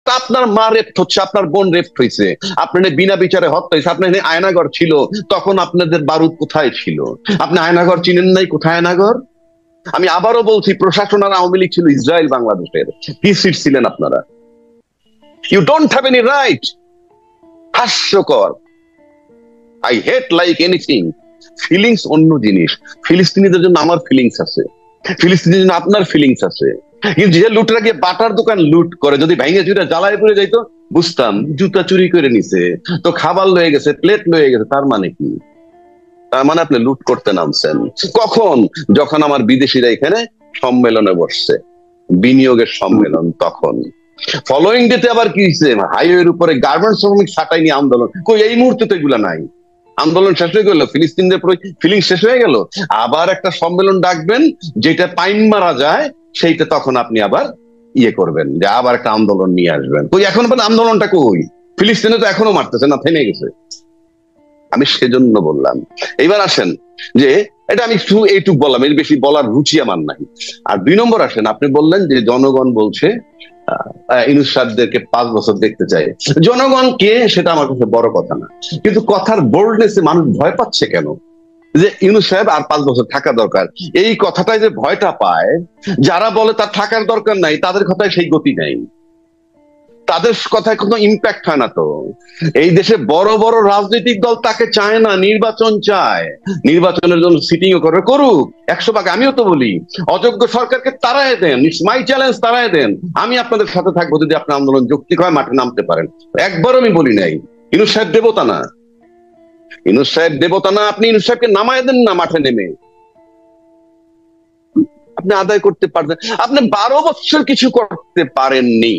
আপনার মা রেপ্ট হচ্ছে, আপনার বোন রেপ্ট হয়েছে, আপনার বিনা বিচারে হত্যা হয়েছে, আপনার আয়নাঘর ছিল, তখন আপনাদের বারুদ কোথায় ছিল? আপনি আয়নাঘর চিনেন নাই? কোথায় আয়নাঘর? আমি আবারও বলছি, প্রশাসন আর আওয়ামী লীগ ছিল ইসরায়েল বাংলাদেশের, কি সিট ছিলেন আপনারা? You don't have any right. হাস্যকর। I hate like anything. Feelings অন্য জিনিস। ফিলিস্তিনিদের জন্য আমার ফিলিংস আছে, ফিলিস্তিনিদের জন্য আপনার ফিলিংস আছে। কিন্তু যে লুটেরা গিয়ে বাটার দোকান লুট করে, যদি ভেঙে চুরে জ্বালায় পড়ে যাইতো বুঝতাম, জুতা চুরি করে নিছে তো, খাবার লয়ে গেছে, প্লেট লয়ে গেছে, তার মানে কি? তার মানে আপনি লুট করতে নামছেন কখন? যখন আমার বিদেশিরা এখানে সম্মেলনে বসছে, বিনিয়োগের সম্মেলন, তখন। ফলোইং ডেতে আবার কি হয়েছে? হাইওয়ের উপরে গার্মেন্টস শ্রমিক ছাঁটাই নিয়ে আন্দোলন। কই, এই মুহূর্তে তো এগুলা নাই। আন্দোলন শেষ হয়ে গেল, ফিলিস্তিনদের ফিলিং শেষ হয়ে গেল, আবার একটা সম্মেলন ডাকবেন যেটা পাইন মারা যায়, সেইটা তখন আপনি আবার ইয়ে করবেন, যে আবার একটা আন্দোলন নিয়ে আসবেন। কই, এখন আন্দোলনটা কই? ফিলিস্তিনে তো এখনো মারতেছে না, থেমে গেছে। আমি সেজন্য বললাম। এইবার আসেন যে, এটা আমি এইটুক বললাম, এর বেশি বলার রুচি আমার নাই। আর 2 নম্বর আসেন, আপনি বললেন যে জনগণ বলছে ইউনূস সাহেবদেরকে 5 বছর দেখতে চাই। জনগণ কে সেটা আমার কাছে বড় কথা না, কিন্তু কথার বোল্ডনেসে মানুষ ভয় পাচ্ছে কেন? যে ইউনূস সাহেব আর 5 বছর থাকা দরকার, এই কথাটাই যে ভয়টা পায়, যারা বলে তার থাকার দরকার নাই, তাদের কথায় সেই গতি নাই, তাদের কথায় কোনো ইম্প্যাক্ট হয় না। তো এই দেশে বড় বড় রাজনৈতিক দল তাকে চায় না, নির্বাচন চায়, নির্বাচনের জন্য সিটিং ও করে, করুক 100 ভাগ। আমিও তো বলি, অযোগ্য সরকারকে তারাই দেন, মাই চ্যালেঞ্জ, তারাই দেন, আমি আপনাদের সাথে থাকবো যদি আপনার আন্দোলন যৌক্তিক হয়, মাঠে নামতে পারেন। একবারও আমি বলি নাই ইউনূস সাহেব দেবতা না, ইউনূস সাহেব দেবতা না। আপনি ইউনূস সাহেবকে নামায় দেন না মাঠে নেমে, আপনি আদায় করতে পারবেন। আপনি 12 বছর কিছু করতে পারেননি,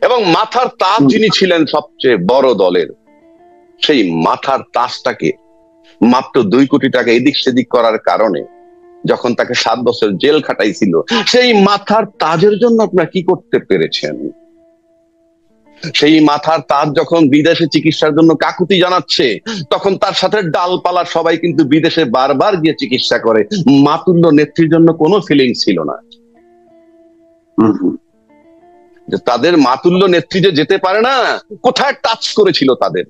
এবং মাথার তাজ যিনি ছিলেন সবচেয়ে বড় দলের, সেই মাথার তাজটাকে মাত্র 2 কোটি টাকা এদিক সেদিক করার কারণে যখন তাকে 7 বছর জেল খাটাইছিল, সেই মাথার তাজের জন্য আপনারা কি করতে পেরেছেন? সেই মাথার তাজ যখন বিদেশে চিকিৎসার জন্য কাকুতি জানাচ্ছে, তখন তার সাথে ডালপালা সবাই কিন্তু বিদেশে বারবার গিয়ে চিকিৎসা করে। মাতুল্য নেত্রীর জন্য কোনো ফিলিং ছিল না। যে তাদের মাতুল্য নেত্রী যে যেতে পারে না, কোথায় টাচ করেছিল তাদের?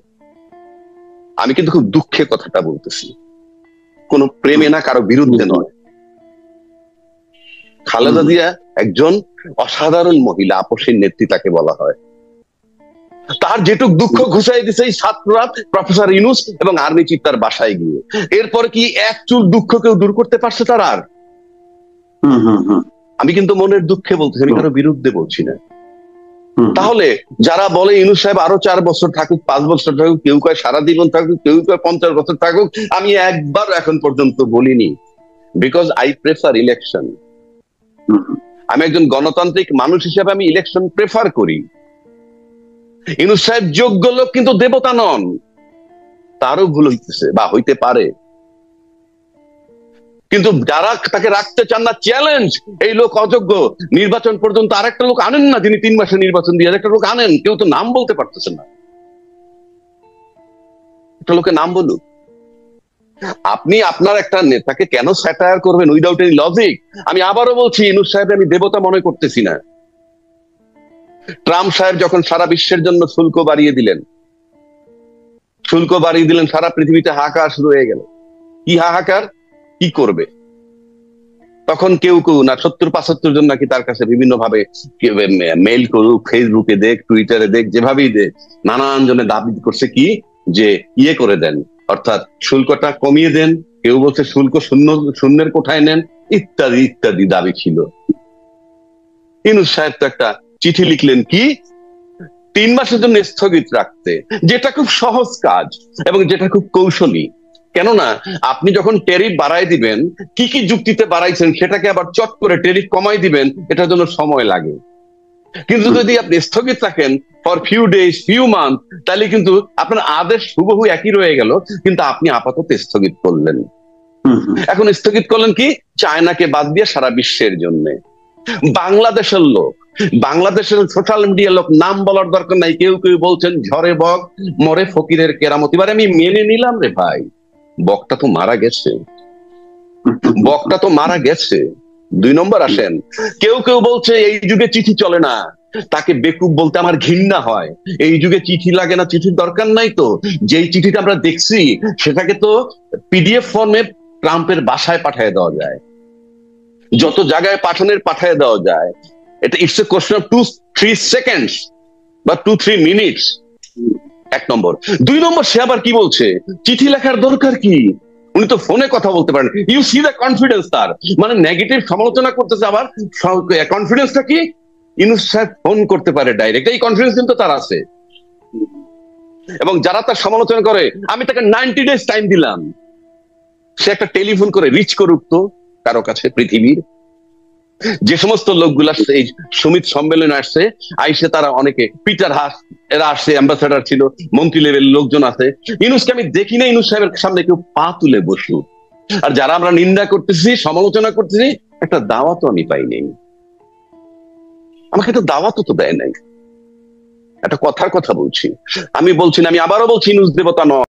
আমি কিন্তু খুব দুঃখে কথাটা বলতেছি, কোন প্রেমে না, কারো বিরুদ্ধে নয়। খালেদা জিয়া একজন অসাধারণ মহিলা, আপসীর নেত্রী তাকে বলা হয়। তার যেটুক দুঃখ ঘুষাই দিছে এই ছাত্ররা, প্রফেসর ইউনূস এবং আর্মি চিফ তার বাসায় গিয়ে, এরপরে কি এক চুল দুঃখ কেউ দূর করতে পারছে তার আর? আমি কিন্তু মনের দুঃখে বলতেছি, আমি কারো বিরুদ্ধে বলছি না। তাহলে যারা বলে ইউনূস সাহেব আরো 4 বছর থাকুক, 5 বছর থাকুক, কেউ কয় সারা জীবন থাকুক, কেউ কয় 50 বছর থাকুক, আমি একবার এখন পর্যন্ত বলিনি, বিকজ আই প্রেফার ইলেকশন। আমি একজন গণতান্ত্রিক মানুষ হিসেবে আমি ইলেকশন প্রেফার করি। ইউনূস সাহেব যোগ্য লোক, কিন্তু দেবতা নন, তারও ভুল হইতেছে বা হইতে পারে। কিন্তু যারা তাকে রাখতে চান না, চ্যালেঞ্জ, এই লোক অযোগ্য, নির্বাচন পর্যন্ত আরেকটা লোক আনেন না, যিনি 3 মাসে নির্বাচন দিয়ে একটা লোক আনেন, কেউ তো নাম বলতে পারতেছে না, একটা লোকের নাম বলুন। আপনি আপনার একটা নেতাকে কেন স্যাটায়ার করবেন উইদাউট এনি লজিক? আমি আবারও বলছি, ইউনূস সাহেব আমি দেবতা মনে করতেছি না। ট্রাম্প সাহেব যখন সারা বিশ্বের জন্য শুল্ক বাড়িয়ে দিলেন, সারা পৃথিবীতে হাহাকার শুরু হয়ে গেল। কি হাহাকার, কি করবে? তখন কেউ না 70-75 জন নাকি তার কাছে বিভিন্ন ভাবে মেইল করুক, ফেসবুকে দেখ, টুইটারে দেখ, যেভাবেই দেখ, নানান জনে দাবি করছে কি, যে ইয়ে করে দেন, অর্থাৎ শুল্কটা কমিয়ে দেন। কেউ বলছে শুল্ক শূন্যের কোঠায় নেন, ইত্যাদি ইত্যাদি দাবি ছিল। ইউনূস সাহেব তো একটা চিঠি লিখলেন কি, 3 মাসের জন্য স্থগিত রাখতে, যেটা খুব সহজ কাজ এবং যেটা খুব কৌশলী। কেননা আপনি যখন ট্যারিফ বাড়াই দিবেন, কি কি যুক্তিতে বাড়াইছেন সেটাকে আবার চট করে ট্যারিফ কমাই দিবেন, এটার জন্য সময় লাগে। কিন্তু যদি আপনি স্থগিত রাখেন for few days, few month, তাহলে কিন্তু আপনার আদেশ হুবহু একই রয়ে গেল, কিন্তু আপনি আপাতত স্থগিত করলেন। এখন স্থগিত করলেন কি, চায়নাকে বাদ দিয়ে সারা বিশ্বের জন্য। বাংলাদেশের লোক, বাংলাদেশের সোশ্যাল মিডিয়ার লোক, নাম বলার দরকার নাই, কেউ কেউ বলছেন ঝড়ে বক মরে ফকিরের কেরামত। এবারে আমি মেনে নিলাম রে ভাই, বকটা তো মারা গেছে, বকটা তো মারা গেছে। 2 নম্বর আসেন, কেউ কেউ বলছে এই যুগে চিঠি চলে না, তাকে বেকুব বলতে আমার ঘৃণা হয়। এই যুগে চিঠি লাগে না, চিঠির দরকার নাই তো। যেই চিঠিটা আমরা দেখছি সেটাকে তো পিডিএফ ফর্মে ট্রাম্পের বাসায় পাঠিয়ে দেওয়া যায়, যত জায়গায় পাঠায় দেওয়া যায়। এটা it's a question of 2-3 seconds বা 2-3 মিনিটস। এক নম্বর। দুই নম্বর, সে আবার কি বলছে, চিঠি লেখার দরকার কি, উনি তো ফোনে কথা বলতে পারেন। ইউ সি দ্য কনফিডেন্স তার, মানে নেগেটিভ সমালোচনা করতেছে, আবার কনফিডেন্সটা কি, ইউনূস সাহেব ফোন করতে পারে ডাইরেক্ট, এই কনফিডেন্স কিন্তু তার আছে। এবং যারা তার সমালোচনা করে, আমি তাকে 90 ডেজ টাইম দিলাম, সে একটা টেলিফোন করে রিচ করুক তো কারো কাছে পৃথিবীর। যে সমস্ত লোকগুলা এই সমিত সম্মেলনে আসছে, আইসে তারা অনেকে, পিটার হাস এরা আসছে, অ্যাম্বাসেডার ছিল, মন্ত্রী লেভেল লোকজন আছে। ইউনূসকে আমি দেখি না ইউনূস সাহেবের সামনে কেউ পা তুলে বসুক। আর যারা আমরা নিন্দা করতেছি, সমালোচনা করতেছি, একটা দাওয়াতও আমি পাই নাই। আমাকে একটা দাওয়াতও তো দেয় নাই। একটা কথার কথা বলছি, আমি বলছি না, আমি আবারও বলছি, ইউনূস দেবতা নয়।